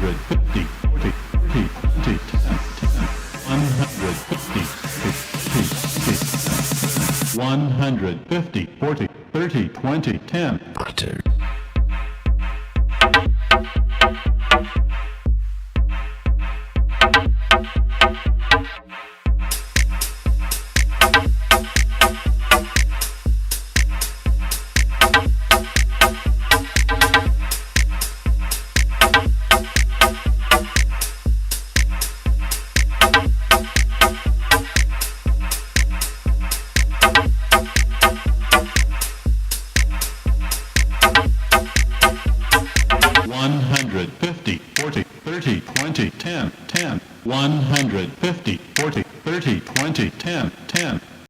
150, 40, 30, 20, 10, 150, 150, 40, 30, 20, 10. Butter. One hundred 50, 40, 30, 20, 10, 150.